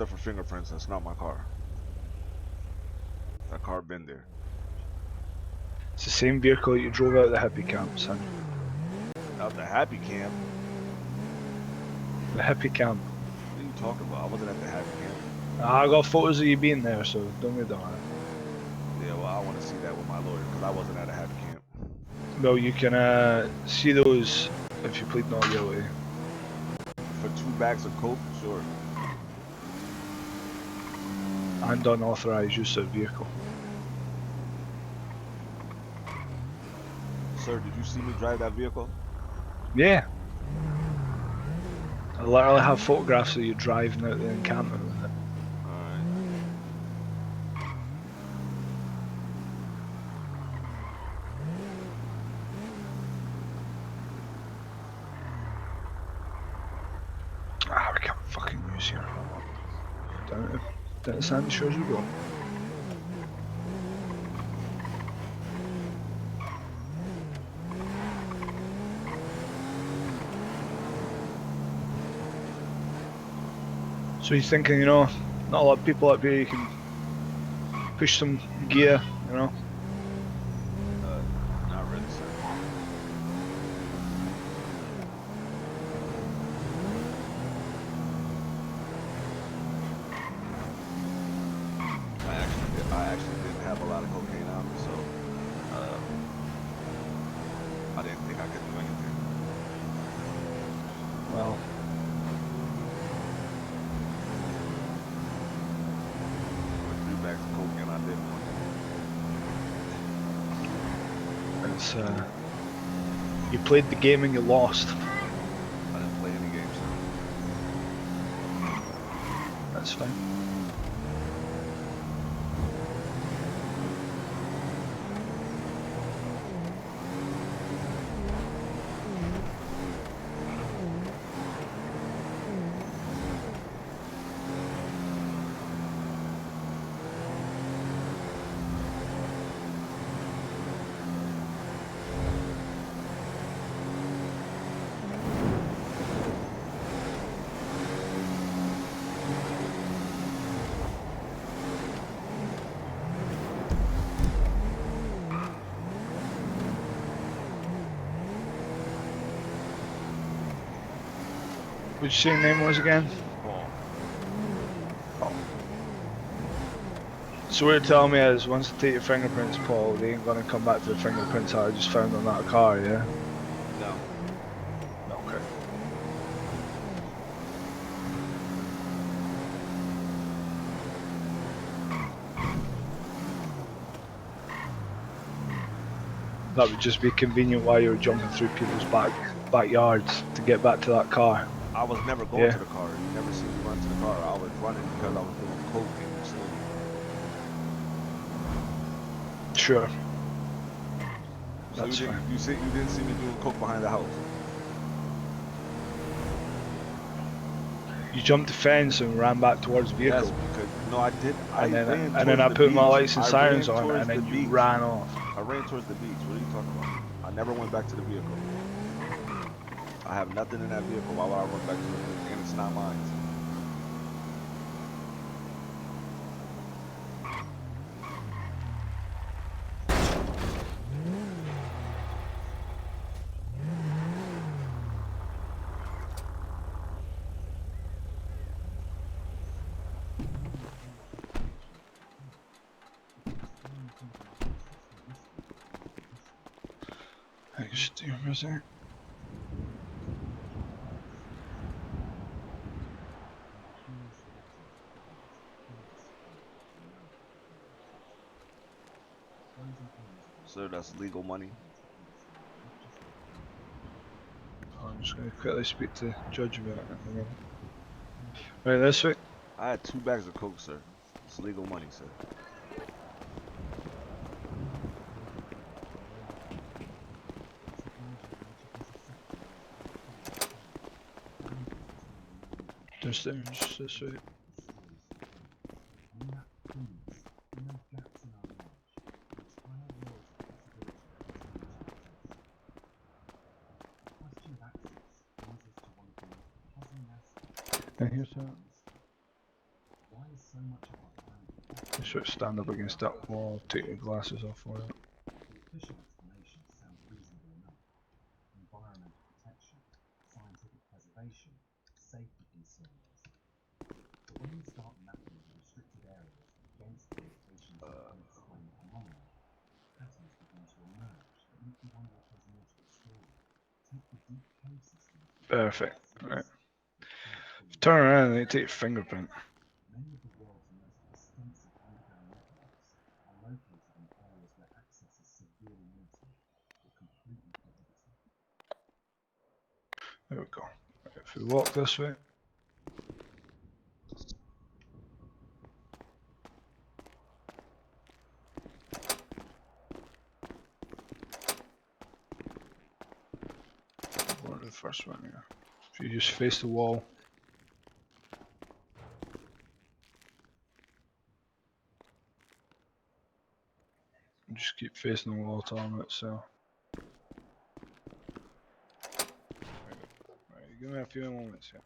Except for fingerprints, that's not my car. That car been there. It's the same vehicle you drove out of the hippie camp, son. Out the happy camp? The hippie camp. What are you talking about? I wasn't at the happy camp. I got photos of you being there, so don't get on it. Yeah, well, I want to see that with my lawyer because I wasn't at a happy camp. Well, you can see those if you plead not guilty. For 2 bags of coke, sure. And unauthorized use of vehicle. Sir, did you see me drive that vehicle? Yeah. I literally have photographs of you driving out the encampment with it. Alright. Ah, we can't fucking use here. Down to Sandy Shores we go. So he's thinking, you know, not a lot of people up here, you can push some gear, you know. Not really, sir. I actually didn't have a lot of cocaine on me, so I didn't think I could do anything. Well, With 3 bags of coke and I did one. it's you played the game and you lost. I didn't play any games, sir. That's fine. What'd you say your name was again? Paul. So what you're telling me is, once they take your fingerprints, Paul, they ain't gonna come back to the fingerprints I just found on that car, yeah? No. Okay. That would just be convenient while you were jumping through people's backyards to get back to that car. I was never going to the car. You never seen me run to the car. I was running because I was doing coke and sleep. Sure. So That's fine. you didn't see me doing coke behind the house. You jumped the fence and ran back towards the vehicle. Yes, because no, I did. And then I put my lights and sirens on, and then you ran off. I ran towards the beach. What are you talking about? I never went back to the vehicle. I have nothing in that vehicle. Why would I run back to it? And it's not mine. I should do for a second. Sir, that's legal money. I'm just going to quickly speak to the judge about it. Right, this way. I had 2 bags of coke, sir. It's legal money, sir. Just this way. And here's that. You should stand up against that wall, take your glasses off for it. Perfect. Right. Turn around and they take your fingerprint. There we go. Right, if we walk this way. Go to the first one here. If you just face the wall. Just keep facing the wall telling it so. Right, give me a few moments here.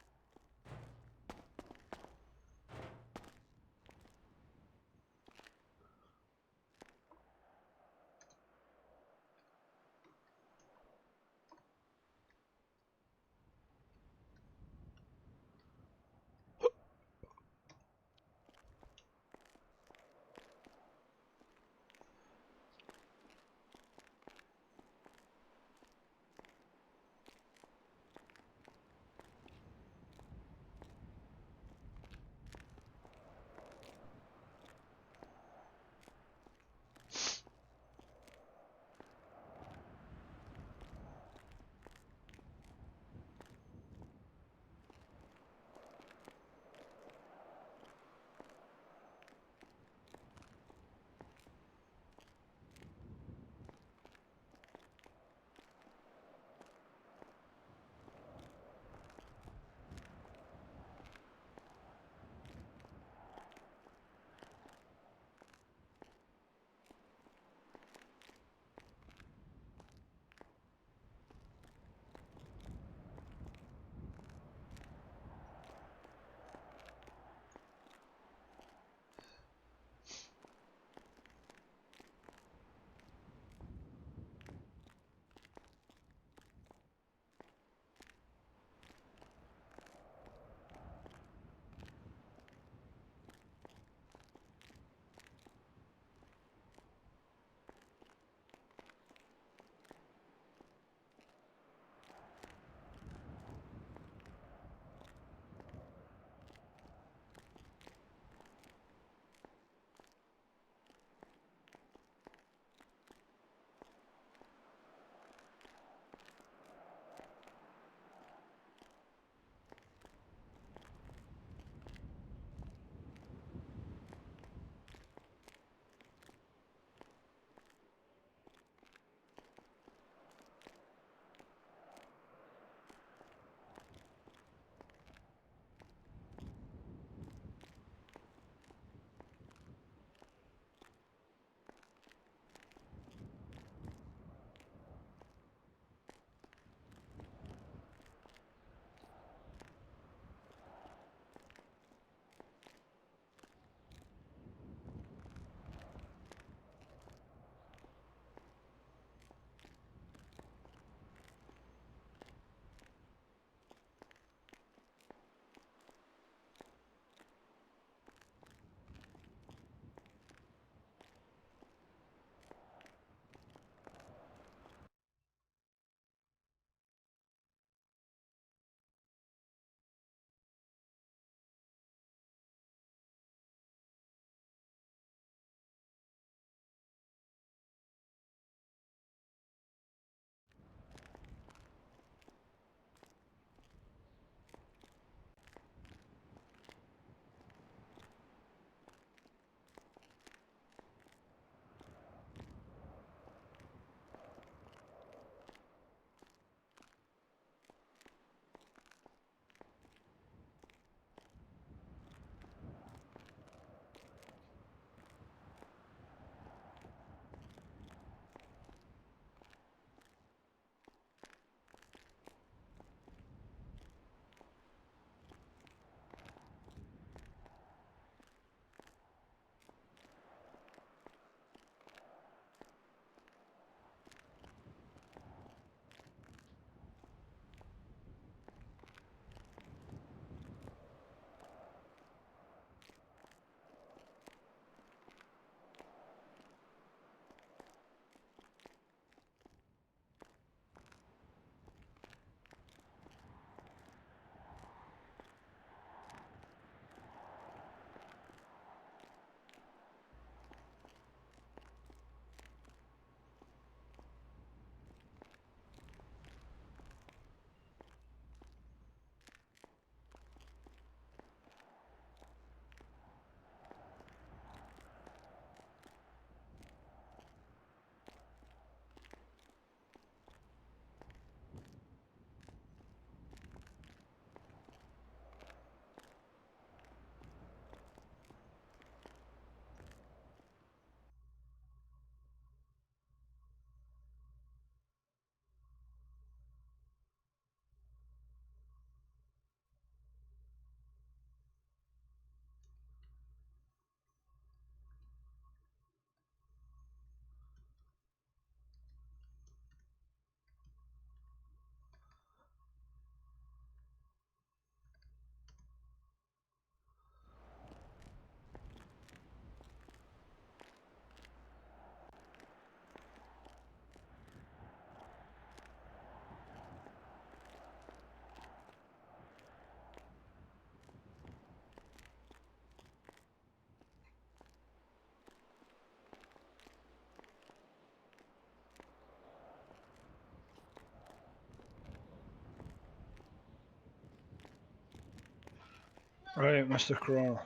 Right, Mr. Corono.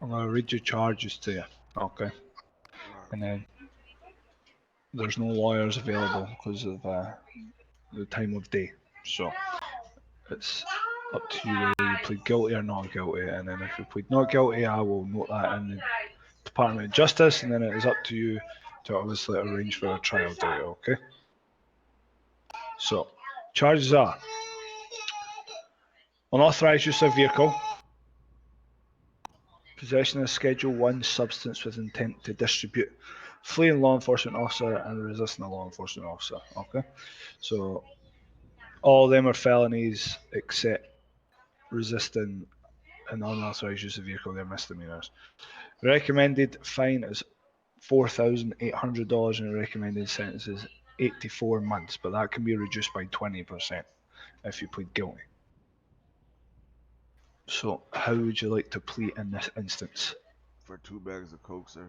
I'm going to read your charges to you, okay? And then there's no lawyers available because of the time of day. So it's up to you whether you plead guilty or not guilty. And then if you plead not guilty, I will note that in the Department of Justice, and then it is up to you to obviously arrange for a trial date, okay? So, charges are unauthorised use of vehicle, possession of Schedule 1 substance with intent to distribute, fleeing law enforcement officer, and resisting a law enforcement officer, okay? So, all of them are felonies except resisting an unauthorised use of vehicle, they're misdemeanors. The recommended fine is $4,800 and the recommended sentence is 84 months, but that can be reduced by 20% if you plead guilty. So, how would you like to plead in this instance? For 2 bags of coke, sir.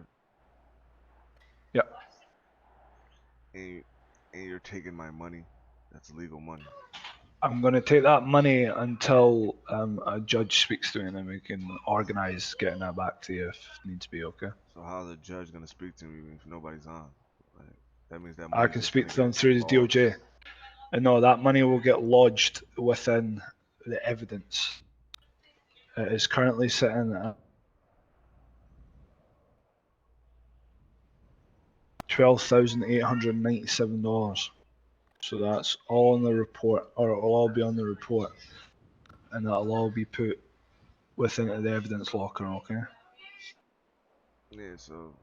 Yep. And you're taking my money. That's legal money. I'm going to take that money until a judge speaks to me, and then we can organise getting that back to you if needs be, okay? So how's the judge gonna speak to me if nobody's on? Like, that means that I money's can just speak gonna to them get through the logged. DOJ. And no, that money will get lodged within the evidence. It is currently sitting at $12,897. So that's all on the report, or it'll all be on the report, and that'll all be put within the evidence locker, okay? Yeah, so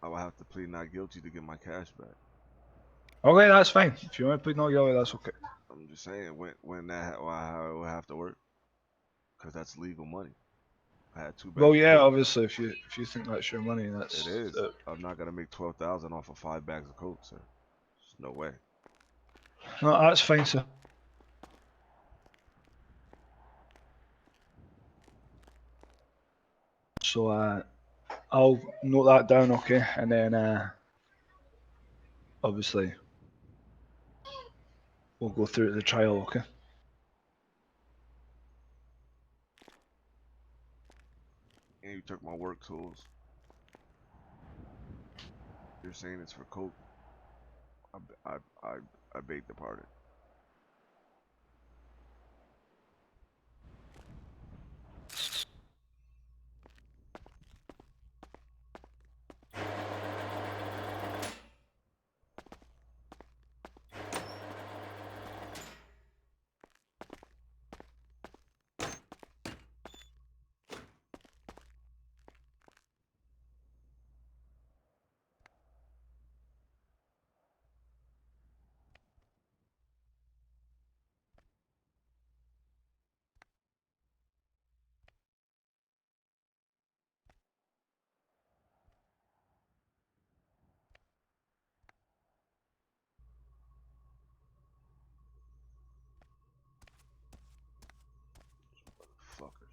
I will have to plead not guilty to get my cash back. Okay, that's fine. If you want to plead not guilty, that's okay. I'm just saying when that how it will have to work, because that's legal money. I had 2 Well, bags of yeah, coke. obviously, if you think that's your money, It that's is. I'm not gonna make 12,000 off of 5 bags of coke, sir. There's no way. no, that's fine, sir. So I'll note that down, okay, and then obviously we'll go through the trial, okay? And you took my work tools. You're saying it's for coke. I I I, I beg the pardon. Fuckers.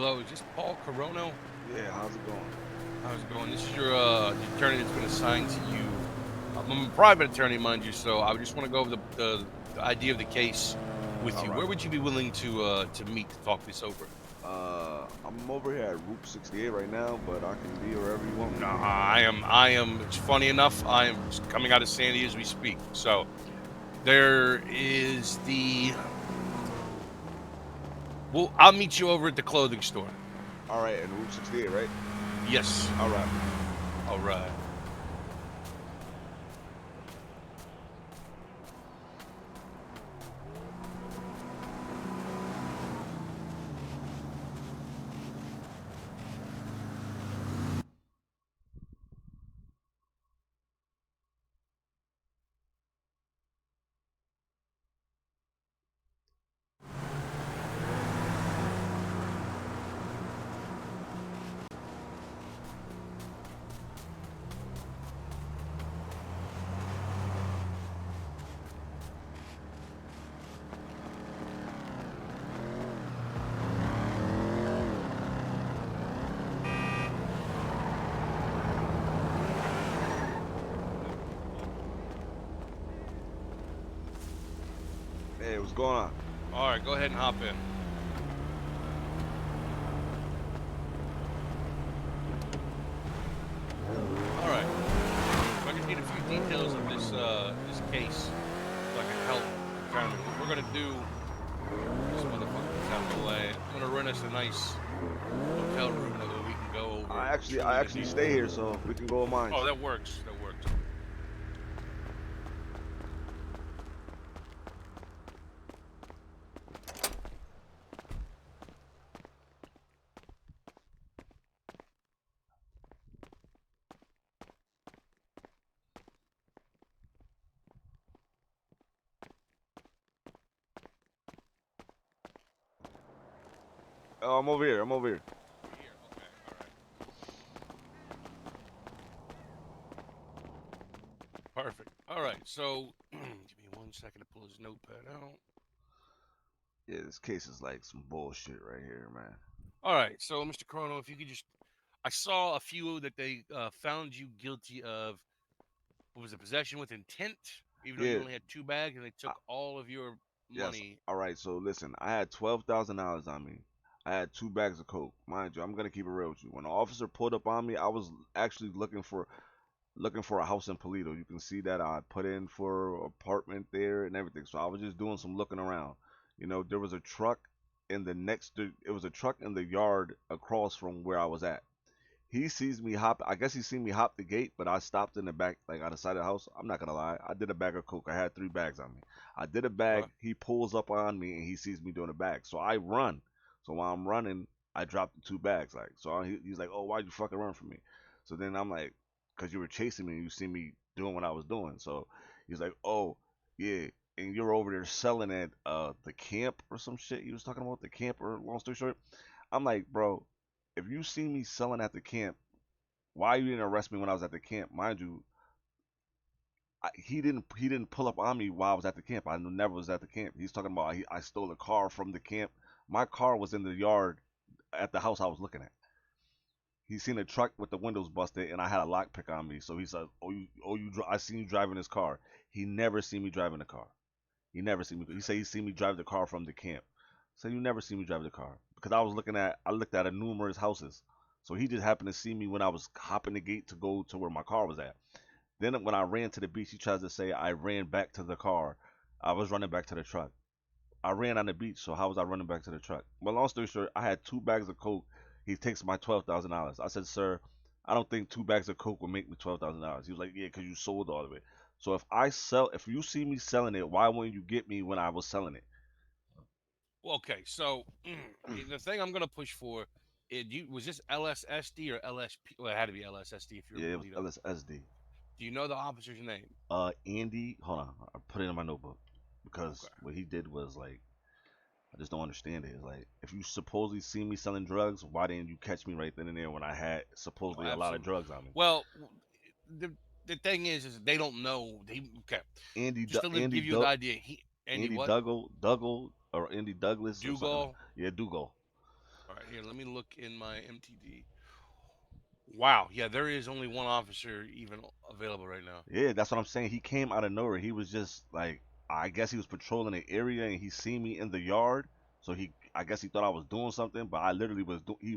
Hello, is this Paul Corono? Yeah, how's it going? How's it going? This is your the attorney that's been assigned to you. I'm a private attorney, mind you, so I just want to go over the idea of the case with All you. right. Where would you be willing to meet to talk this over? I'm over here at Route 68 right now, but I can be wherever you want me No, to be. I am. It's funny enough. I am just coming out of Sandy as we speak. So there is the. Well, I'll meet you over at the clothing store. All right, and Route 68, right? Yes. All right. All right. Hey, what's going on? All right. Go ahead and hop in. All right. So I just need a few details of this case so I can help determine what we're gonna do. This motherfucker's out of the way. I'm gonna rent us a nice hotel room that we can go over I truly the actually deep. stay here, so we can go with mine. Oh, that works. That works. Oh, I'm over here. I'm over here. You're here. Okay. All right. Perfect. All right. So give me 1 second to pull his notepad out. Yeah, this case is like some bullshit right here, man. All right. So, Mr. Chrono, if you could just, I saw a few that they found you guilty of. What was it? Possession with intent, even though you Yeah, only had two bags, and they I, took all of your yes. money. All right, so listen, I had $12,000 on me. I had 2 bags of coke. Mind you, I'm gonna keep it real with you. When the officer pulled up on me, I was actually looking for a house in Polito. You can see that I put in for apartment there and everything. So I was just doing some looking around. There was a truck in the next. It was a truck in the yard across from where I was at. He sees me hop. I guess he seen me hop the gate, but I stopped in the back, like on the side of the house. I'm not gonna lie. I did a bag of coke. I had 3 bags on me. I did a Okay. bag. He pulls up on me and he sees me doing a bag. So I run. So while I'm running, I drop the 2 bags. Like so, he's like, "Oh, why'd you fucking run from me?" So then I'm like, "Cause you were chasing me and you see me doing what I was doing." So he's like, "Oh, yeah." And you're over there selling at the camp or some shit. He was talking about the camp, or long story short, I'm like, bro, if you see me selling at the camp, why you didn't arrest me when I was at the camp? Mind you, he didn't pull up on me while I was at the camp. I never was at the camp. He's talking about I stole a car from the camp. My car was in the yard at the house I was looking at. He seen a truck with the windows busted and I had a lockpick on me. So he said, I seen you driving this car." He never seen me driving the car. He never seen me. He said he seen me drive the car from the camp. So you never see me drive the car because I looked at numerous houses. So he just happened to see me when I was hopping the gate to go to where my car was at. Then when I ran to the beach, he tries to say I ran back to the car. I was running back to the truck. I ran on the beach, so how was I running back to the truck? Well, long story short, I had 2 bags of coke. He takes my $12,000. I said, "Sir, I don't think 2 bags of coke will make me $12,000." He was like, "Yeah, because you sold all of it." So if you see me selling it, why wouldn't you get me when I was selling it? Well, okay. So the thing I'm gonna push for, was this LSSD or LSP? Well, it had to be LSSD if you're in Yeah, it was Polito. LSSD. Do you know the officer's name? Andy, hold on, I put it in my notebook because Okay. what he did was like, I just don't understand it. It's like, if you supposedly see me selling drugs, why didn't you catch me right then and there when I had Oh, supposedly a lot of absolutely. drugs on me? Well, the the thing is they don't know. Okay. Just to Andy give you the Doug, idea, Andy Andy what? Dougal, or Andy Douglas or something. Dougal. Yeah, Dougal. Here, let me look in my MTD. Wow. Yeah, there is only one officer even available right now. Yeah, that's what I'm saying. He came out of nowhere. He was just like, I guess he was patrolling the area and he seen me in the yard. So I guess he thought I was doing something, but I literally was. He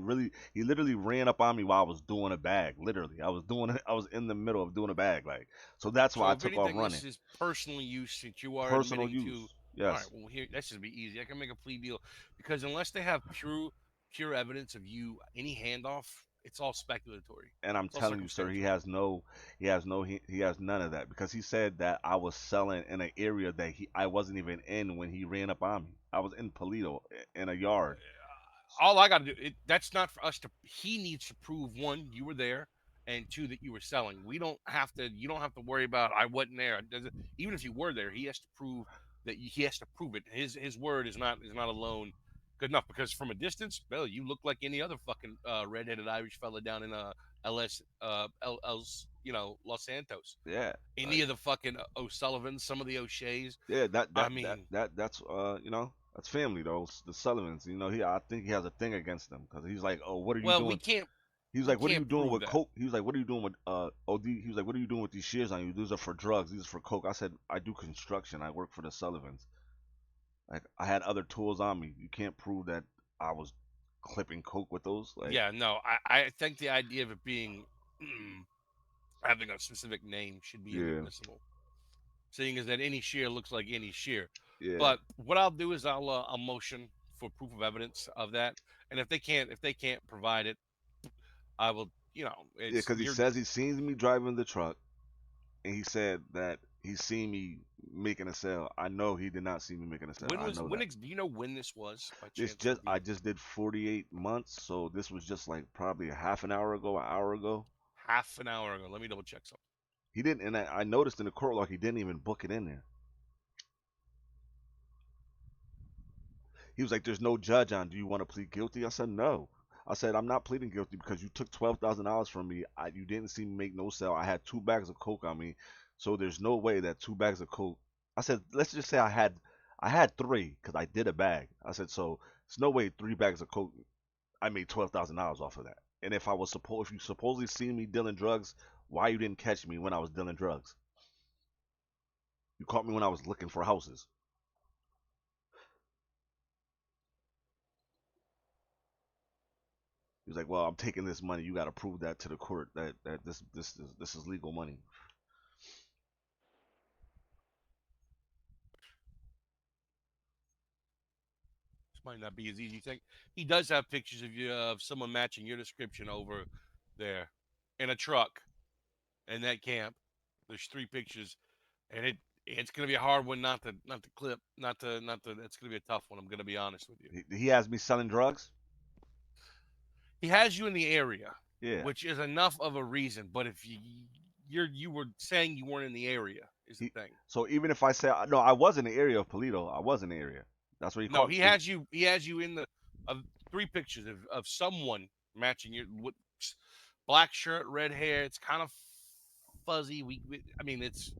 literally ran up on me while I was doing a bag. Literally, I was doing it. I was in the middle of doing a bag. Like, so that's why So I if took off anything, running. this is personal use since you are Personal admitting to. use. All right. Yes. Well, here that should be easy. I can make a plea deal because unless they have pure evidence of you any handoff, it's all speculatory. And I'm It's all telling you, sir, circumstantial. he has none of that because he said that I was selling in an area that I wasn't even in when he ran up on me. I was in Polito in a yard. All I got to do that's not for us to. He needs to prove one, you were there, and two, that you were selling. We don't have to. You don't have to worry about I wasn't there. Even if you were there, he has to prove that he has to prove it. His word is not alone good enough because from a distance, well, you look like any other fucking redheaded Irish fella down in LS Los Santos. Yeah, Any like of the fucking O'Sullivans, some of the O'Sheas. yeah, I mean, that's that's family though. The Sullivans, I think he has a thing against them because he's like, oh, what are you well, doing? He was we like, "What are you can't doing prove with that. coke?" He was like, "What are you doing with OD?" He was like, "What are you doing with these shears on you? These are for drugs. These are for coke." I said, "I do construction. I work for the Sullivans. Like, I had other tools on me. You can't prove that I was clipping coke with those." Like, Yeah, no, I think the idea of it being having a specific name should be yeah, inadmissible, seeing as that any shear looks like any shear. yeah, But what I'll do is I'll motion for proof of evidence of that, and if they can't provide it, I will. yeah. It's Because he you're. says he seen me driving the truck, and he said that he seen me making a sale. I know he did not see me making a sale. When I was know when? that. Do you know when this was by This chance? just I just did 48 months, so this was just like probably a half an hour ago, an hour ago. Half an hour ago. Let me double check something. He didn't, and I noticed in the court log he didn't even book it in there. He was like, "There's no judge on. Do you want to plead guilty?" I said, "No." I said, "I'm not pleading guilty because you took $12,000 from me. You didn't see me make no sale. I had 2 bags of coke on me, so there's no way that 2 bags of coke." I said, "Let's just say I had three because I did a bag." I said, "So it's no way 3 bags of coke. I made $12,000 off of that. And if you supposedly seen me dealing drugs, why you didn't catch me when I was dealing drugs? You caught me when I was looking for houses." He was like, "Well, I'm taking this money. You got to prove that to the court that this is legal money." This might not be as easy as you think. He does have pictures of you of someone matching your description over there in a truck in that camp. There's three pictures, and it's gonna be a hard one not to clip, not to. It's gonna be a tough one. I'm gonna be honest with you. He has me selling drugs. He has you in the area, Yeah. which is enough of a reason. But if you were saying you weren't in the area is the He thing. so even if I say no, I was in the area of Polito. I was in the area. That's where he No, caught. he has you in the of three pictures of someone matching your with black shirt, red hair. It's kind of fuzzy. I mean, it's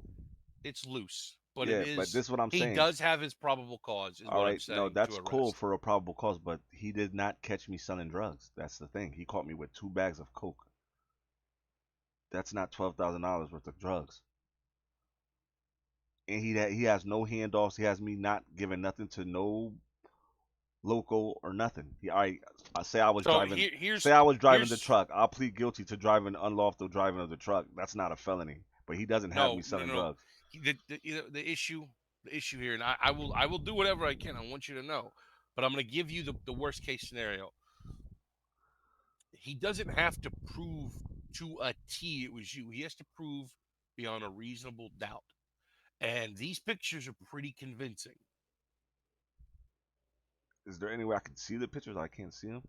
loose, but it Yeah, but is. this is what I'm He saying. does have his probable cause, is All what I'm right, no, saying, to that's cool arrest. for a probable cause, but he did not catch me selling drugs. That's the thing. He caught me with 2 bags of coke. That's not $12,000 worth of drugs. And he has no handoffs. He has me not giving nothing to no local or nothing. I say I was So driving. Say I was driving the here's truck. I'll plead guilty to driving unlawful driving of the truck. That's not a felony. But he doesn't have me selling no. drugs. The issue here, and I will do whatever I can. I want you to know, but I'm going to give you the worst case scenario. He doesn't have to prove to a T it was you. He has to prove beyond a reasonable doubt. And these pictures are pretty convincing. Is there any way I can see the pictures? I can't see them.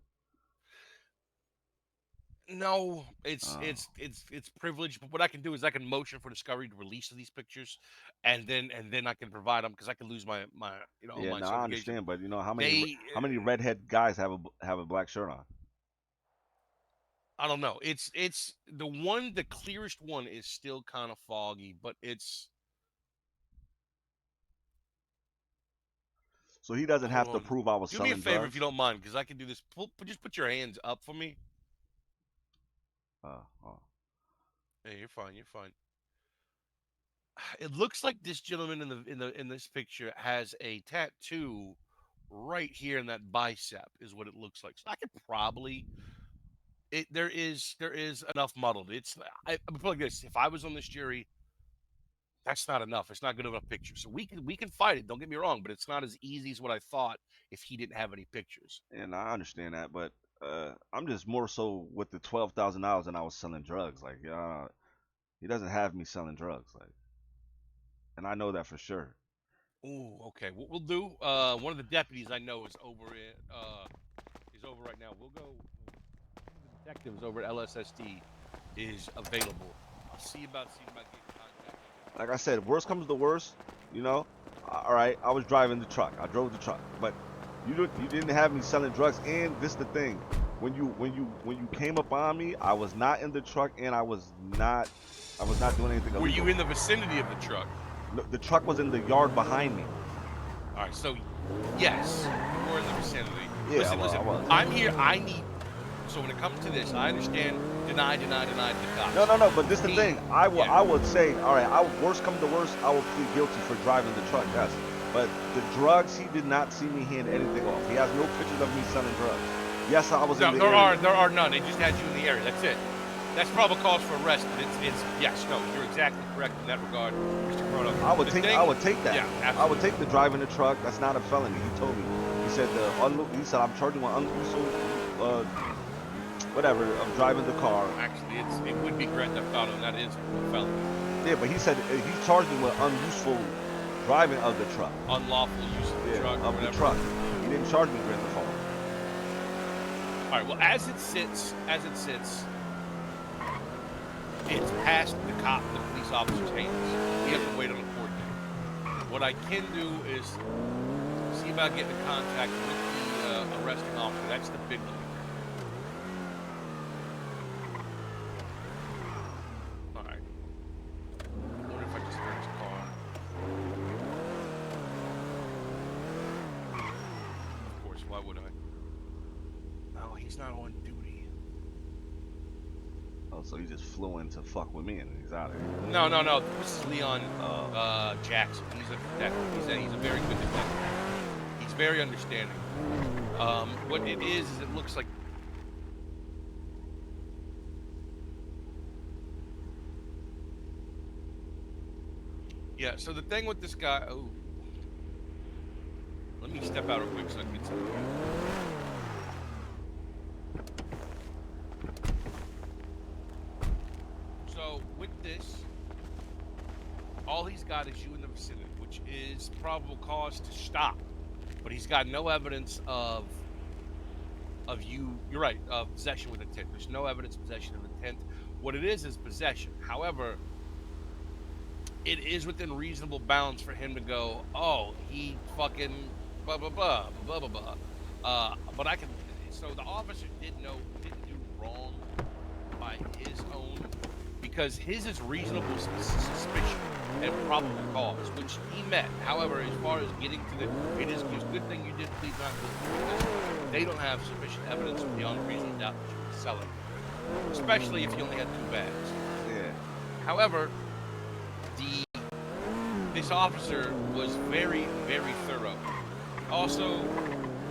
No, Oh. it's privileged. But what I can do is I can motion for discovery to release of these pictures, and then I can provide them because I can lose my Yeah, my no, I certification. understand, but They how many redhead guys have a black shirt on? I don't know. It's the clearest one is still kind of foggy, but it's So he doesn't have Hold to on. prove I was Do me a selling favor drugs. if you don't mind, because I can do this. Just put your hands up for me. Uh, uh, Hey, you're fine. You're fine. It looks like this gentleman in this picture has a tattoo right here in that bicep. Is what it looks like. So I could probably. There is enough muddled. I'm put it like this. If I was on this jury, that's not enough. It's not good enough picture. So we can fight it. Don't get me wrong, but it's not as easy as what I thought if he didn't have any pictures. and I understand that, but I'm just more so with the $12,000 and I was selling drugs. Like, he doesn't have me selling drugs. Like, and I know that for sure. Ooh, okay. What we'll do, one of the deputies I know is over right now. We'll go. One of the detectives over at LSSD is available. I'll see about getting contact. Like I said, worst comes to worst, you know. All right, I was driving the truck. I drove the truck, but you didn't have me selling drugs. And this the thing, when you came up on me, I was not in the truck, and I was not doing anything illegal. Were you in the vicinity of the truck? No, the truck was in the yard behind me. All right, so yes, you were in the vicinity. Yeah, Listen, I was. I'm here. So when it comes to this, I understand. Deny the cops. No. But this the thing. I Yeah. would say, all right. Worst come to worst, I will plead guilty for driving the truck. Yes. But the drugs, he did not see me hand anything off. He has no pictures of me selling drugs. Yes, I was in the area. There are none. They just had you in the area. That's it. That's probable cause for arrest. But it's yes, no. You're exactly correct in that regard, Mr. Corono. I would take that. Yeah, absolutely. I would take the driving the truck. That's not a felony. He told me. He said he said I'm charging with unlawful whatever of driving the car. Actually, it would be grand theft auto, and that is a felony. Yeah, but he said he charged me with unuseful driving of the truck. Unlawful use of the truck. Of the truck. He didn't charge me grand theft auto. All right. Well, as it sits, it's past the police officer's hands. We have to wait on a court date. What I can do is see about getting in contact with the arresting officer. That's the big one. All right. I wonder if I just heard his car. Of course. Why would I? No, he's not on duty. Oh, so he just flew in to fuck with me and he's out of here. No. This is Leon Jackson. He's a detective. He's a very good detective. He's very understanding. What it is it looks like. Yeah. So the thing with this guy. Oh, let me step out real quick so I can get something. So with this, all he's got is you in the vicinity, which is probable cause to stop. But he's got no evidence of you. You're right, of possession with intent. There's no evidence of possession of intent. What it is possession. However, it is within reasonable bounds for him to go, oh, he fucking blah blah blah blah blah blah. But I can. So the officer didn't do wrong by his own, because his is reasonable suspicion and probable cause, which he met. However, as far as getting to it is a good thing you did plead not guilty, because they don't have sufficient evidence beyond reasonable doubt that you were selling, especially if you only had 2 bags. Yeah. However, this officer was very, very thorough. Also,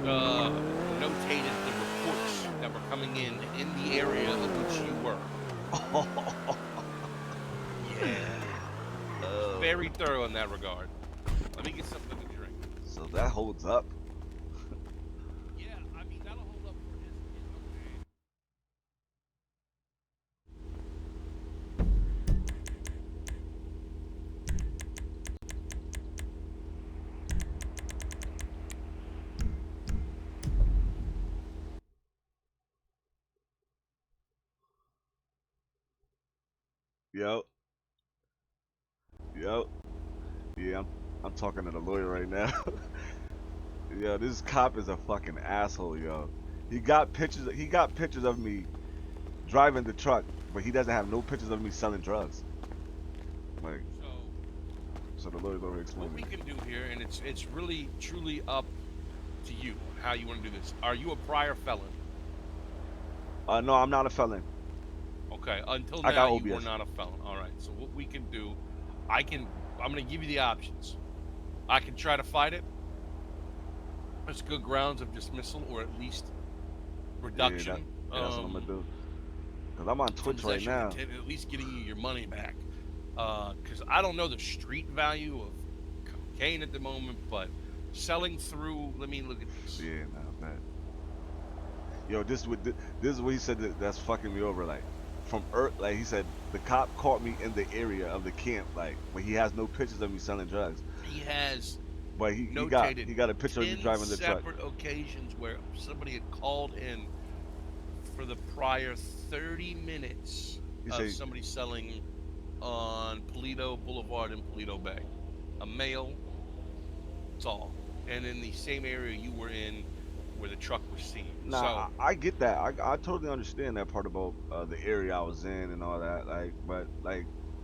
notated the reports that were coming in the area of which you were. Yeah. Very thorough in that regard. Let me get something to drink. So that holds up. Yeah, I mean, that'll hold up for his okay. Yo. Yeah, I'm talking to the lawyer right now. Yo, this cop is a fucking asshole, yo. He got pictures of me driving the truck, but he doesn't have no pictures of me selling drugs. Like, so the lawyer's already explained what we it. can do here, and it's really truly up to you how you want to do this. Are you a prior felon? No, I'm not a felon. Okay, until I got now you were OBS. not a felon. All right. So what we can do, I'm going to give you the options. I can try to fight it. There's good grounds of dismissal or at least reduction. That's what I'm gonna do. Cause I'm on From Twitch right possession of now. intent, at least getting you your money back. Because I don't know the street value of cocaine at the moment, but selling through. Let me look at this. Yeah, nah, bad. Yo, this is what he said that's fucking me over. Like, from Earth, like he said, the cop caught me in the area of the camp, like when he has no pictures of me selling drugs. He has But he notated got a picture of me 10 driving the truck. separate occasions where somebody had called in for the prior 30 minutes of somebody selling on Paleto Boulevard in Paleto Bay. A male, that's all. And in the same area you were in where the truck was seen. Nah, So, I get that. I totally understand that part about the area I was in and all that.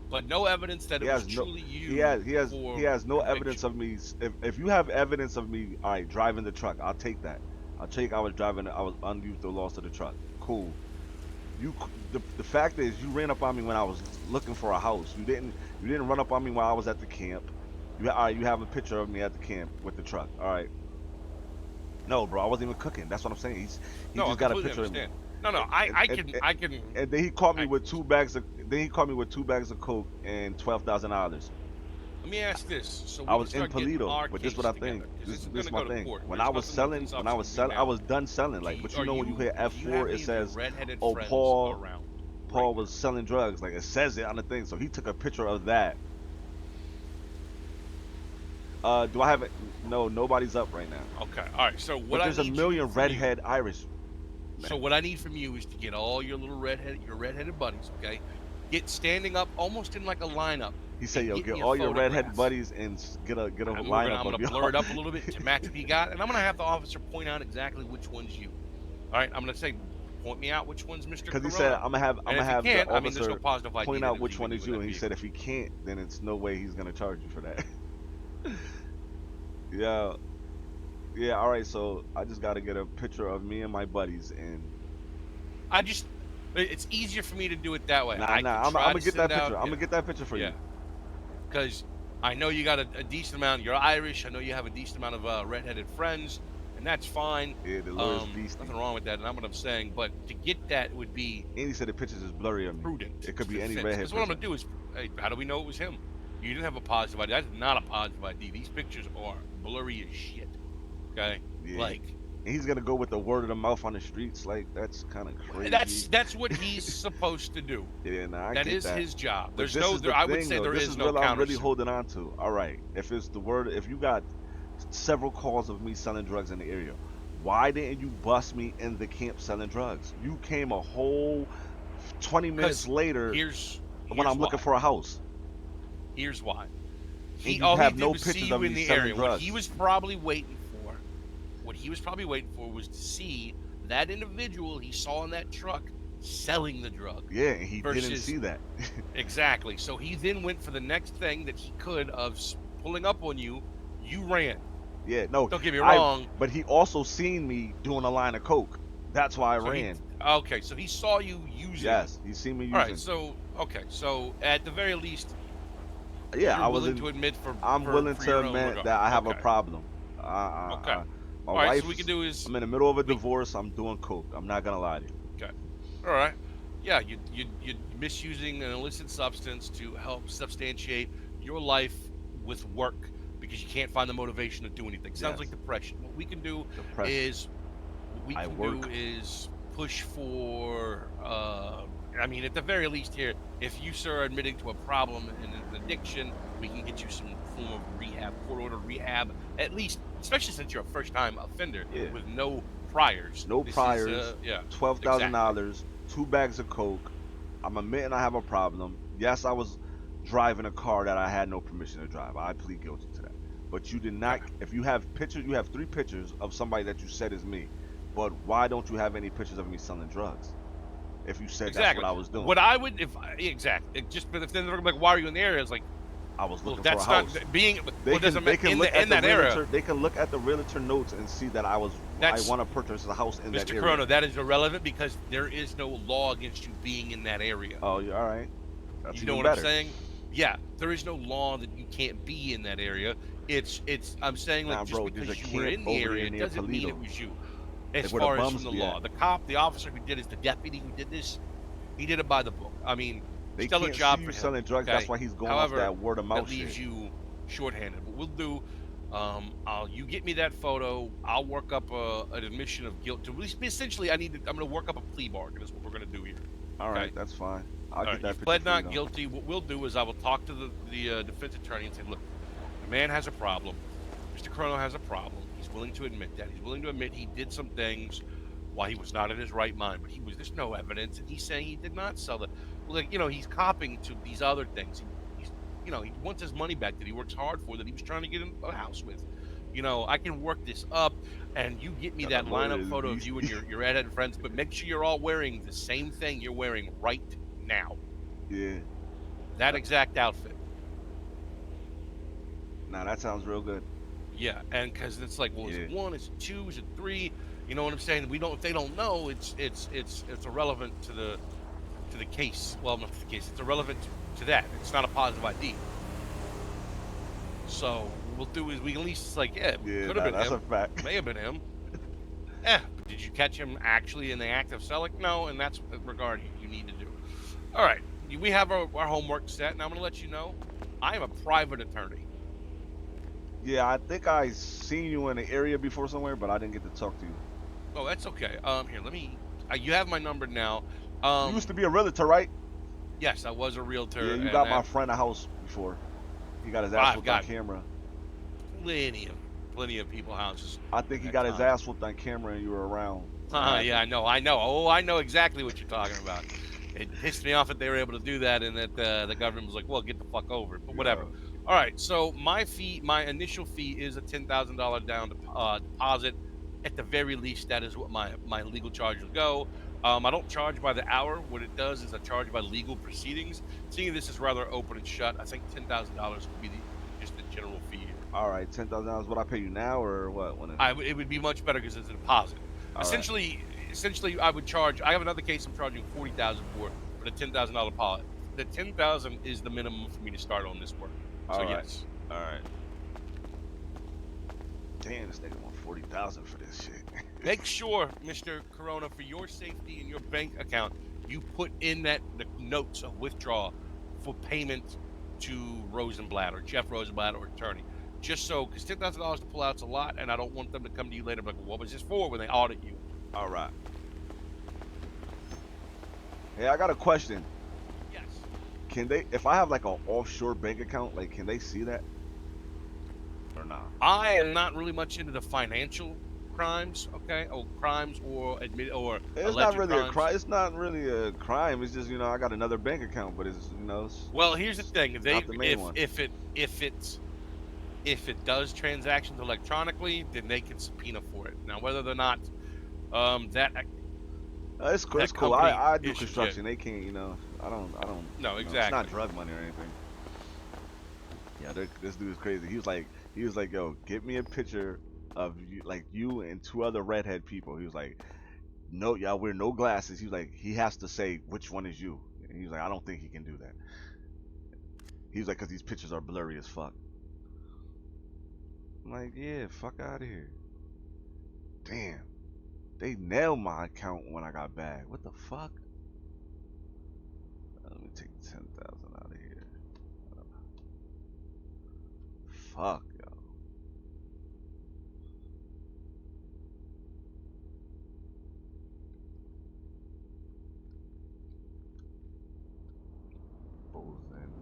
But no evidence that he it was has no truly you. he has no conviction. evidence of me. If you have evidence of me, all right, driving the truck, I'll take that. I was unused the loss of the truck. Cool. The fact is you ran up on me when I was looking for a house. You didn't run up on me while I was at the camp. You have a picture of me at the camp with the truck. All right. No, bro, I wasn't even cooking. That's what I'm saying. He just got a picture of me. No, I can. And then he caught me with 2 bags of. Then he caught me with 2 bags of coke and $12,000. Let me ask this, so we I can was in start getting Paleto, our but this case what I together, think. 'cause This is is gonna my go to thing. court. When There's I was nothing selling, this officer can do I now. was done selling. Like, but you know when you hit Do you have F4, any it of your says, red-headed "Oh, friends Paul around Paul right was selling drugs." Like it says it on the thing. So he took a picture of that. Do I have it? No, nobody's up right now. now? Okay, all right. So what But I there's a need million from you, redhead Irish. so what I need from you is to get all your little redheaded buddies, okay? Get standing up almost in like a lineup. He said, And "Yo, get get me a all your redhead photograph. buddies and get a I'm lineup gonna of y'all." blur it up a little bit to match what he got, and I'm gonna have the officer point out exactly which one's you. All right, I'm gonna say, point me out which one's Mr. Because he said, Corona. I'm And gonna if he have the can't, I mean, there's no officer positive ID point that out it was which one even is you you. in And that he said, vehicle. if he can't, then it's no way he's gonna charge you for that. Yeah, yeah. All right, so I just gotta get a picture of me and my buddies, and It's easier for me to do it that way. nah, I can I'm try gonna to get that send picture. out, I'm gonna get that picture for yeah, you. because I know you got a decent amount. You're Irish. I know you have a decent amount of redheaded friends, and that's fine. Yeah, the lawyer's beastie. Nothing wrong with that, and not what I'm saying. But to get that would be And he said the pictures is blurry of me. prudent. It could to be any fence. redhead Because what I'm person. gonna do is, hey, how do we know it was him? You didn't have a positive ID. That's not a positive ID. These pictures are blurry as shit. Okay, Yeah. like. And he's gonna go with the word of the mouth on the streets. Like that's kind of crazy. That's what he's supposed to do. Yeah, nah, I That get is that. his job. But There's this no. is the I thing, would say though. there This is is no what I'm really countersuit. holding on to. All right, if it's the word, if you got several calls of me selling drugs in the area, why didn't you bust me in the camp selling drugs? You came a whole 20 minutes later Here's when I'm looking why. for a house. Here's why. And you All he have did no was see pictures you of in me the selling area. drugs. What he was probably waiting for was to see that individual he saw in that truck selling the drug. Yeah, and he didn't see that. Exactly. So he then went for the next thing that he could of pulling up on you. You ran. Yeah, no. Don't get me wrong. But he also seen me doing a line of coke. That's why I ran. Okay, so he saw you using. Yes, he seen me using. All right, so at the very least, yeah, you're willing to admit I'm willing to admit that I have a problem. Okay. My All right, wife. so we can do is I'm in the middle of a divorce. I'm doing coke. I'm not gonna lie to you. Okay. All right. Yeah, you misusing an illicit substance to help substantiate your life with work because you can't find the motivation to do anything. Sounds like depression. What we can do is push for. I mean, at the very least here, if you, sir, are admitting to a problem and an addiction, we can get you some form of rehab, court-ordered rehab, at least, especially since you're a first-time offender with no priors. No priors. $12,000, 2 bags of coke. I'm admitting I have a problem. Yes, I was driving a car that I had no permission to drive. I plead guilty to that. But you did not. If you have pictures, you have 3 pictures of somebody that you said is me. But why don't you have any pictures of me selling drugs? If you said that's what I was doing. What I would, but if then they're gonna be like, why are you in the area? It's like, I was Well, looking for a that's not house. being. They Well, doesn't can they matter can look in at the that area. realtor. They can look at the realtor notes and see that I That's want to purchase a house in that Mr. area. Corono. That is irrelevant because there is no law against you being in that area. Oh, yeah, all right. That's You know even what I'm better. saying? Yeah, there is no law that you can't be in that area. It's. I'm saying like Nah, just bro, there's a because you were camp in the over there area near doesn't mean it Toledo, was you. As like where the far as from bums the be at. law, the officer who did it, the deputy who did this, he did it by the book. I mean, They stellar can't see job you for him. selling drugs. That's Okay. why he's going off However, that word of that mouth leaves shit. you shorthanded. But we'll do. You get me that photo. I'll work up an admission of guilt. To essentially, I'm going to work up a plea bargain. Is what we're going to do here. All Okay. right, that's fine. I'll All get right. that You've picture pled for you not though. guilty. What we'll do is I will talk to the defense attorney and say, look, the man has a problem. Mr. Chrono has a problem. He's willing to admit that. He's willing to admit he did some things while he was not in his right mind. But there's no evidence, and he's saying he did not sell it. Well, like, he's copping to these other things. He wants his money back that he works hard for, that he was trying to get in a house with. I can work this up, and you get me Got the that lawyer lineup is photo of you and beastie. your redhead friends. But make sure you're all wearing the same thing you're wearing right now. Yeah. That exact outfit. Nah, that sounds real good. Yeah, and because it's like, well, is Yeah. it one? Is it two? Is it three? You know what I'm saying? We don't. If they don't know, it's irrelevant to the case. Well, not to the case. It's irrelevant to that. It's not a positive ID. So what we'll do is we can at least like, yeah, Yeah, could have nah, been that's him. a fact. May have been him. But did you catch him actually in the act of selling? No, and that's the regard you need to do. All right, we have our homework set, and I'm going to let you know, I am a private attorney. Yeah, I think I seen you in the area before somewhere, but I didn't get to talk to you. Oh, that's okay. Here, let me. You have my number now. You used to be a realtor, right? Yes, I was a realtor, Yeah, you and got my friend a house before. He got his ass I've whooped on got camera. plenty of people houses. I think he That got his time. ass whooped on camera and you were around. Yeah, I know. Oh, I know exactly what you're talking about. It pissed me off that they were able to do that, and that the government was like, "Well, get the fuck over it." But whatever. Yeah. All right. So my initial fee is a $10,000 down deposit. At the very least, that is what my legal charge will go. I don't charge by the hour. What it does is I charge by legal proceedings. Seeing this is rather open and shut, I think $10,000 would be just the general fee here. All right, $10,000. What I pay you now or what? When It would be much better because it's a deposit. All right. Essentially, I would charge. I have another case I'm charging $40,000 for a $10,000 deposit. The 10,000 is the minimum for me to start on this work. So All right. yes. All right. Damn, this nigga want 40,000 for this shit. Make sure, Mr. Corona, for your safety in your bank account, you put in the notes of withdrawal for payment to Rosenblatt or Jeff Rosenblatt or attorney. Just so, because $10,000 to pull out's a lot, and I don't want them to come to you later and be like, what was this for when they audit you? All right. Hey, I got a question. Yes. Can they, if I have like an offshore bank account, like can they see that or not? I am not really much into the financial crimes, okay? Or crimes or It's not alleged really crimes. a crime. It's not really a crime. It's just I got another bank account, but it's it's Well, here's the thing: not the main one. if it does transactions electronically, then they can subpoena for it. Now, whether or not that It's cool. that It's cool. company I do is construction. They can't. I don't. No, It's exactly. not drug money or anything. Yeah, this dude is crazy. He was like, yo, get me a picture of you and two other redhead people. He was like, no, y'all wear no glasses. He was like, he has to say which one is you. And he was like, I don't think he can do that. He was like, cause these pictures are blurry as fuck. I'm like, yeah, fuck out of here. Damn, they nailed my account when I got back. What the fuck? Let me take 10,000 out of here. Fuck, yo. Bozen.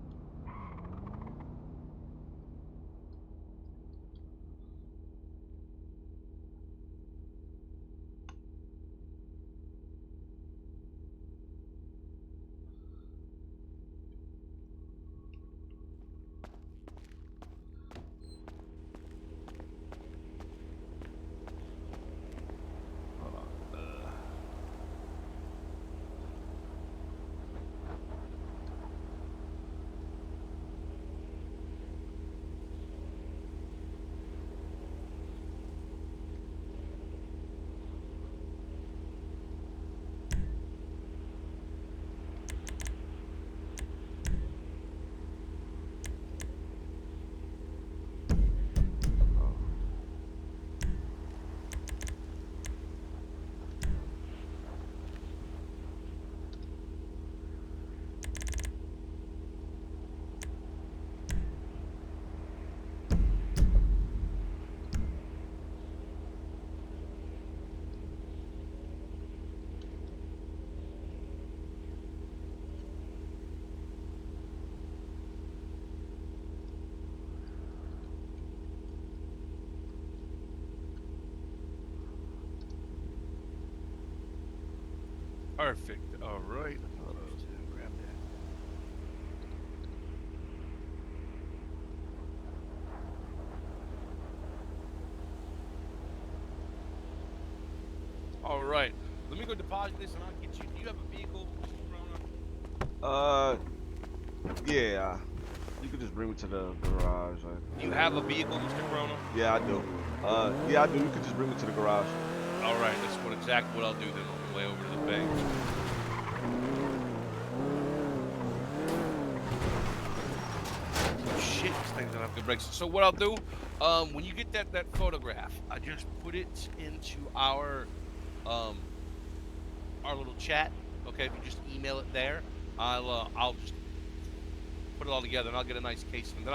Perfect. All right. Let's grab that. All right. Let me go deposit this, and I'll get you. Do you have a vehicle, Mr. Corona? Yeah. You could just bring me to the garage. Do you have a vehicle, Mr. Corona? Yeah, I do. Yeah, I do. You could just bring me to the garage. All right. That's exactly what I'll do then on the way over to the bank. Shit, this thing's gonna have good brakes. So what I'll do, when you get that photograph, I just put it into our little chat. Okay, if you just email it there, I'll just put it all together and I'll get a nice case, and then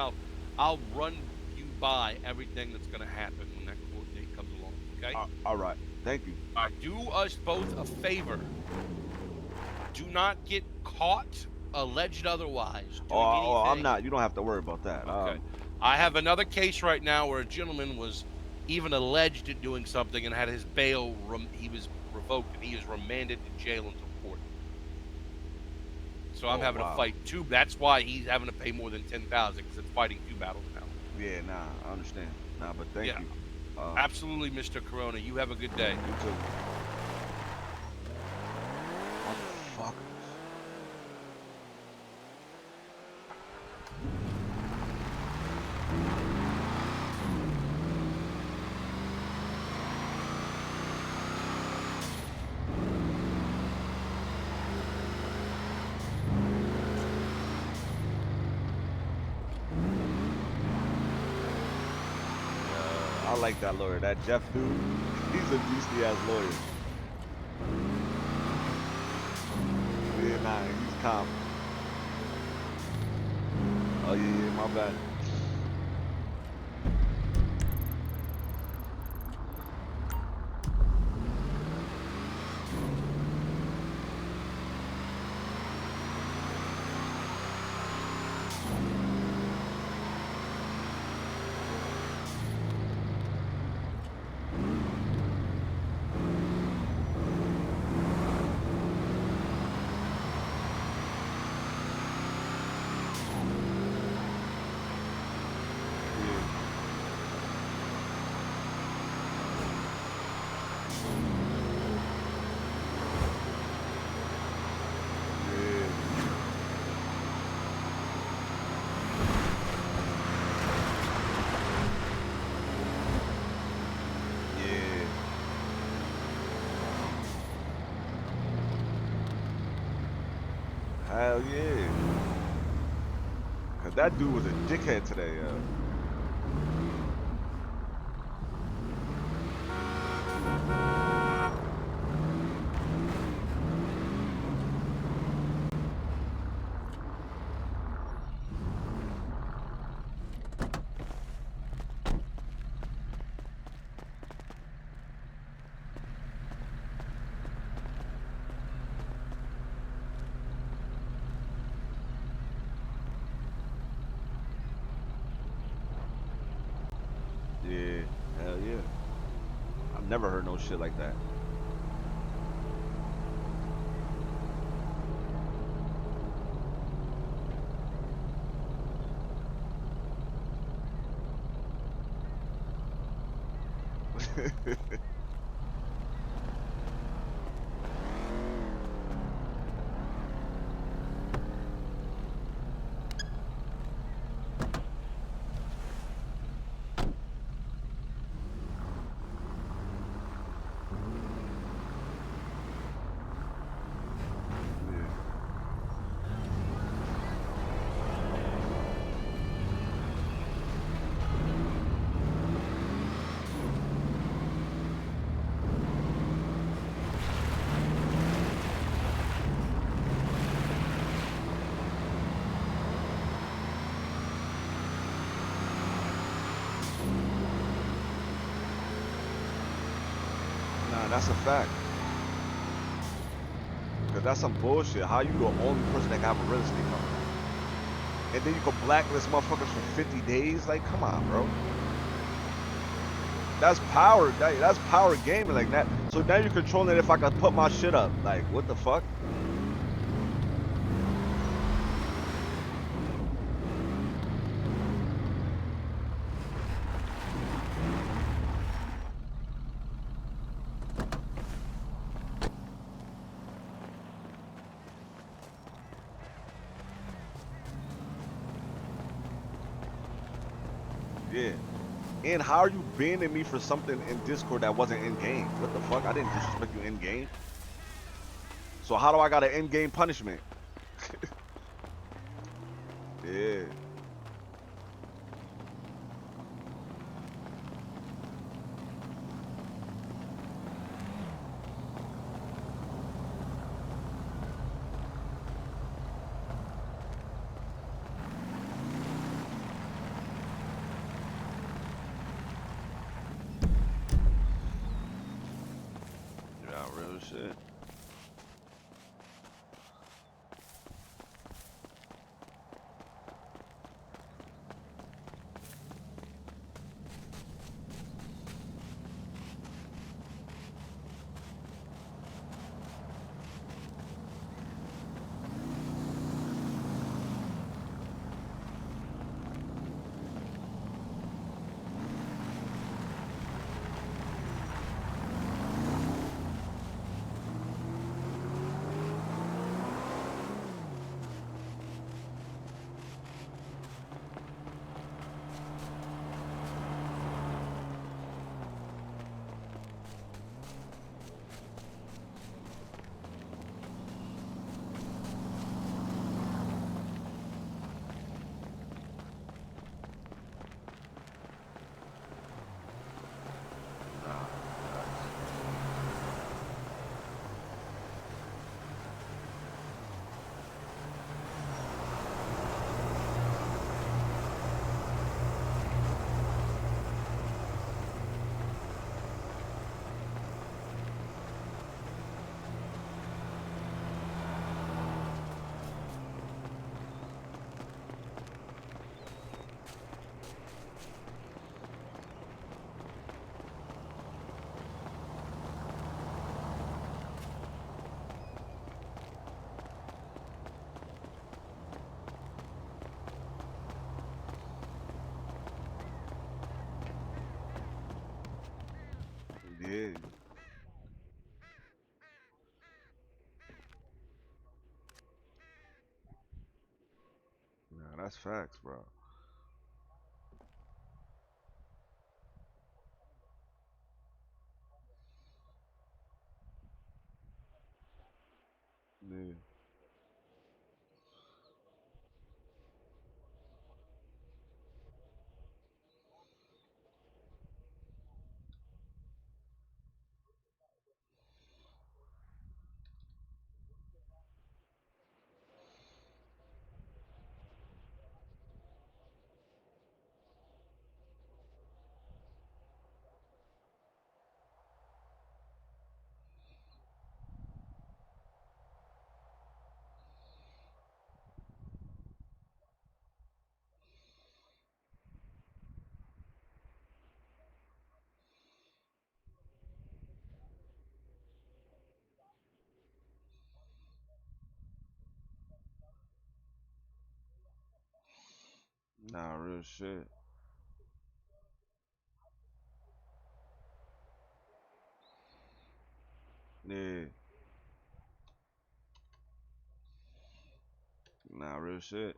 I'll run you by everything that's gonna happen when that court date comes along. Okay. All right. Thank you. Do us both a favor. Do not get caught, alleged otherwise, doing anything. I'm not. You don't have to worry about that. Okay. I have another case right now where a gentleman was even alleged at doing something and had his bail. He was revoked and he is remanded to jail until court. So I'm having to fight two. That's why he's having to pay more than $10,000 because it's fighting two battles now. Yeah, nah, I understand. Nah, but thank you. Absolutely, Mr. Corona. You have a good day. You too. Motherfuckers. I like that lawyer. That Jeff dude, he's a beastly ass lawyer. Yeah, nah, he's calm. Oh yeah, my bad. Hell yeah. Cause that dude was a dickhead today, Yeah, hell yeah. I've never heard no shit like that. Nah, that's a fact. Cause that's some bullshit. How you the only person that can have a real estate company? And then you can blacklist motherfuckers for 50 days? Like, come on, bro. That's power. That's power gaming like that. So So now you're controlling if I could put my shit up. Like, what the fuck? Yeah. And how are you banning me for something in Discord that wasn't in game? What the fuck? I didn't disrespect you in game. So how do I got an in game punishment? Yeah. Yeah, real shit. Yeah. Nah, that's facts, bro. Yeah. Nah, real shit. Yeah. Nah, real shit.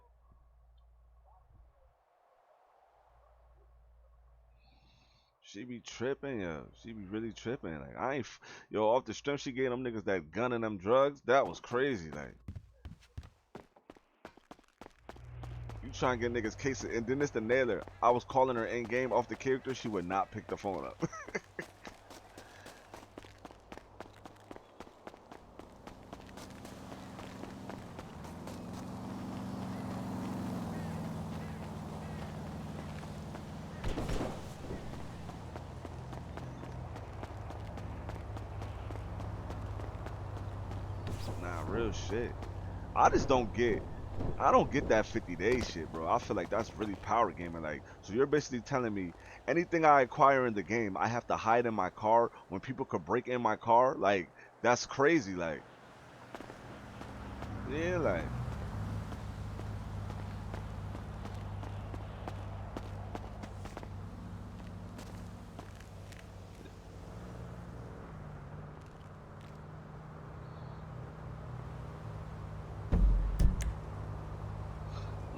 She be tripping, yo. She be really tripping. Like I ain't, yo, off the strength she gave them niggas that gun and them drugs. That was crazy. Like you try and get niggas cases, and then it's the nailer. I was calling her in game off the character. She would not pick the phone up. Nah, real shit. I just don't get. I don't get that 50 day shit, bro. I feel like that's really power gaming. Like, so you're basically telling me anything I acquire in the game, I have to hide in my car when people could break in my car? Like, that's crazy. Like, yeah, like,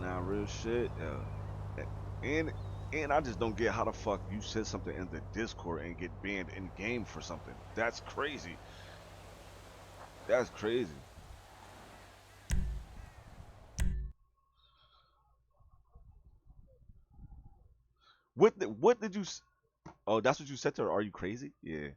nah, real shit. And and I just don't get how the fuck you said something in the Discord and get banned in game for something. That's crazy. That's crazy. What did you? Oh, that's what you said to her. Are you crazy? Yeah.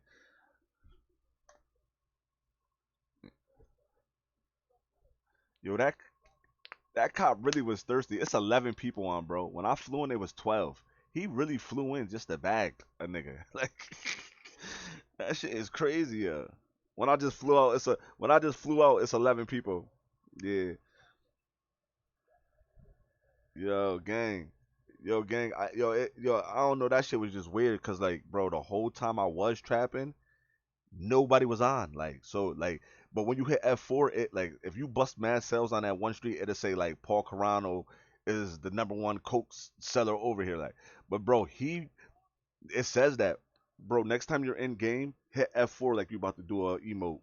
Yo, that cop really was thirsty. It's 11 people on, bro. When I flew in, it was 12. He really flew in just to bag a nigga. Like that shit is crazy. Yeah. When I just flew out, it's 11 people. Yeah. Yo, gang. Yo, gang. I don't know. That shit was just weird because, like, bro, the whole time I was trapping, nobody was on. Like, so, like, but when you hit F4, it, like, if you bust mad sales on that one street, it'll say, like, Paul Carano is the number one coke seller over here. Like, but, bro, it says that, bro, next time you're in game, hit F4 like you about to do a emote.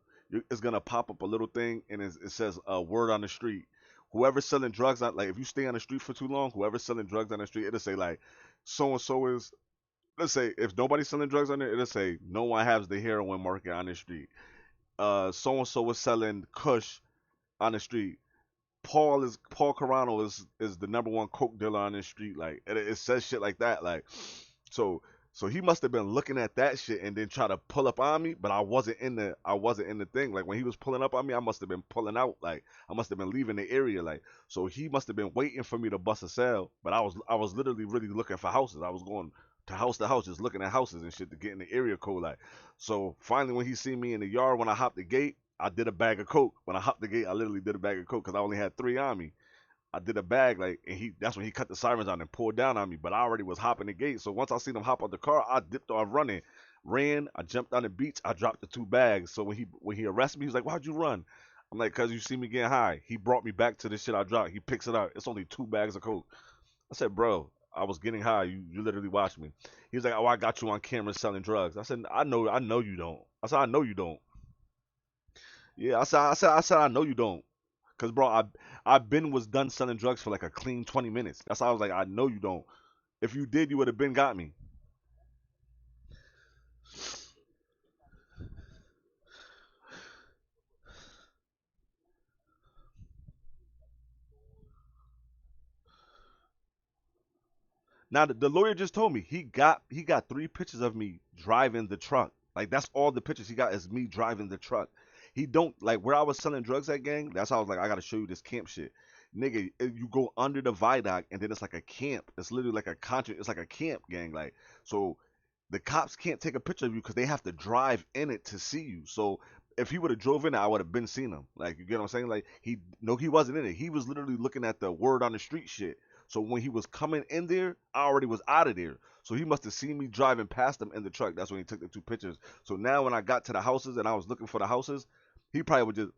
It's gonna pop up a little thing and it says a word on the street. Whoever's selling drugs on, like, if you stay on the street for too long, whoever's selling drugs on the street, it'll say like so and so is. Let's say if nobody's selling drugs on there, it'll say no one has the heroin market on the street. So and so is selling Kush on the street. Paul Carano is the number one coke dealer on this street. Like it says shit like that. Like so so he must have been looking at that shit and then try to pull up on me, but I wasn't in the thing. Like when he was pulling up on me, I must have been pulling out. Like I must have been leaving the area. Like so he must have been waiting for me to bust a sale. But I was literally really looking for houses. I was going to house, just looking at houses and shit to get in the area code. Like so finally when he seen me in the yard when I hopped the gate, I did a bag of coke. When I hopped the gate, I literally did a bag of coke because I only had 3 on me. I did a bag like, and that's when he cut the sirens on and pulled down on me. But I already was hopping the gate, so once I seen him hop out the car, I dipped off running, ran. I jumped on the beach. I dropped the 2 bags. So when he arrested me, he was like, "Why'd you run?" I'm like, "Cause you see me getting high." He brought me back to the shit I dropped. He picks it up. It's only 2 bags of coke. I said, "Bro, I was getting high. You literally watched me." He was like, "Oh, I got you on camera selling drugs." I said, "I know you don't." I said, "I know you don't." Yeah, I said, I know you don't. Cause bro, I been was done selling drugs for like a clean 20 minutes. That's why I was like, I know you don't. If you did, you would have been got me. Now the lawyer just told me he got 3 pictures of me driving the truck. Like that's all the pictures he got is me driving the truck. He don't like where I was selling drugs at, gang. That's how I was like, I gotta show you this camp shit, nigga. You go under the viaduct and then it's like a camp. It's literally like a country. It's like a camp, gang. Like so, the cops can't take a picture of you because they have to drive in it to see you. So if he would have drove in it, I would have been seen him. Like you get what I'm saying? Like he wasn't in it. He was literally looking at the word on the street shit. So when he was coming in there, I already was out of there. So he must have seen me driving past him in the truck. That's when he took the 2 pictures. So now when I got to the houses and I was looking for the houses, he probably would just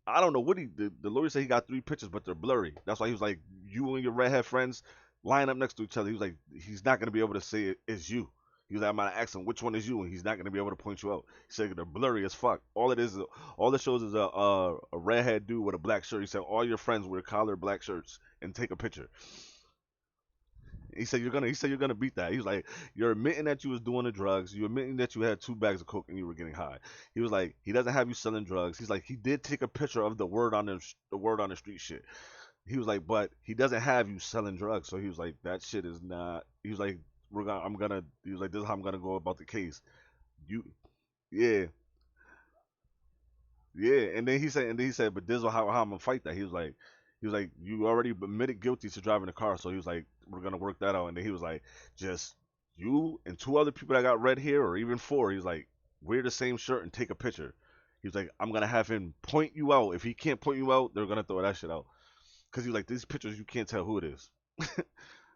I don't know what the lawyer said he got 3 pictures, but they're blurry. That's why he was like, you and your redhead friends line up next to each other. He was like, he's not gonna be able to say it's you. He was like, I'm gonna ask him which one is you, and he's not gonna be able to point you out. He said they're blurry as fuck. All it shows is a redhead dude with a black shirt. He said all your friends wear collared black shirts and take a picture. He said you're gonna beat that. He was like, you're admitting that you was doing the drugs. You're admitting that you had 2 bags of coke and you were getting high. He was like, he doesn't have you selling drugs. He's like, he did take a picture of the word on the street shit. He was like, but he doesn't have you selling drugs. So he was like, that shit is not. He was like, He was like, this is how I'm gonna go about the case. You, yeah, yeah, and then he said, but this is how I'm gonna fight that. He was like, you already admitted guilty to driving the car, so he was like, we're gonna work that out. And then he was like, just you and 2 other people that got red hair, or even 4. He was like, wear the same shirt and take a picture. He was like, I'm gonna have him point you out. If he can't point you out, they're gonna throw that shit out. Cause he was like, these pictures you can't tell who it is.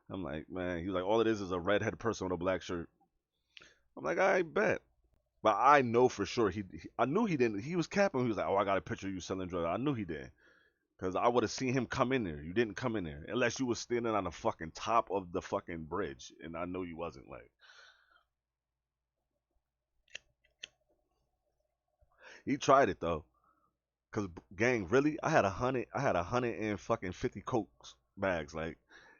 I'm like, man, he was like, all it is a redhead person with a black shirt. I'm like, I bet. But I know for sure I knew he didn't. He was capping. He was like, "Oh, I got a picture of you selling drugs." I knew he did, cause I would have seen him come in there. You didn't come in there unless you was standing on the fucking top of the fucking bridge, and I know you wasn't. Like, he tried it though, cause gang, really, I had 150 cokes bags. Like,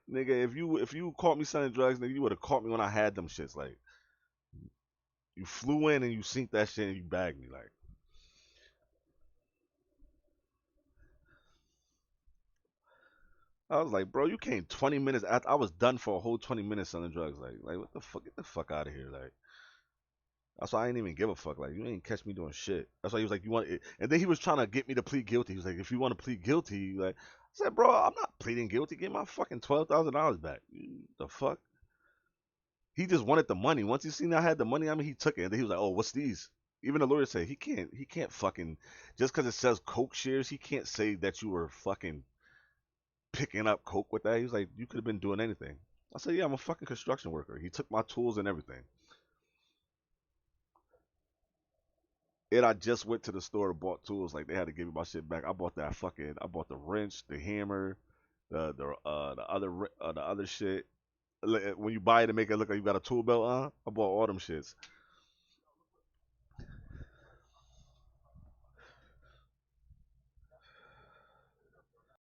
nigga, if you caught me selling drugs, nigga, you would have caught me when I had them shits. Like, you flew in and you synced that shit and you bagged me. Like, I was like, bro, you came 20 minutes after I was done for a whole 20 minutes selling drugs. Like what the fuck? Get the fuck out of here. Like, that's why I didn't even give a fuck. Like, you ain't catch me doing shit. That's why he was like, you want it? And then he was trying to get me to plead guilty. He was like, if you want to plead guilty, like, I said, bro, I'm not pleading guilty. Get my fucking $12,000 back. The fuck? He just wanted the money. Once he seen I had the money, I mean, he took it. And then he was like, oh, what's these? Even the lawyer said he can't fucking, just because it says coke shares, he can't say that you were fucking picking up coke with that. He was like, you could have been doing anything. I said, yeah, I'm a fucking construction worker. He took my tools and everything. And I just went to the store and bought tools. Like, they had to give me my shit back. I bought the wrench, the hammer, the other shit. When you buy it to make it look like you got a tool belt on, I bought all them shits.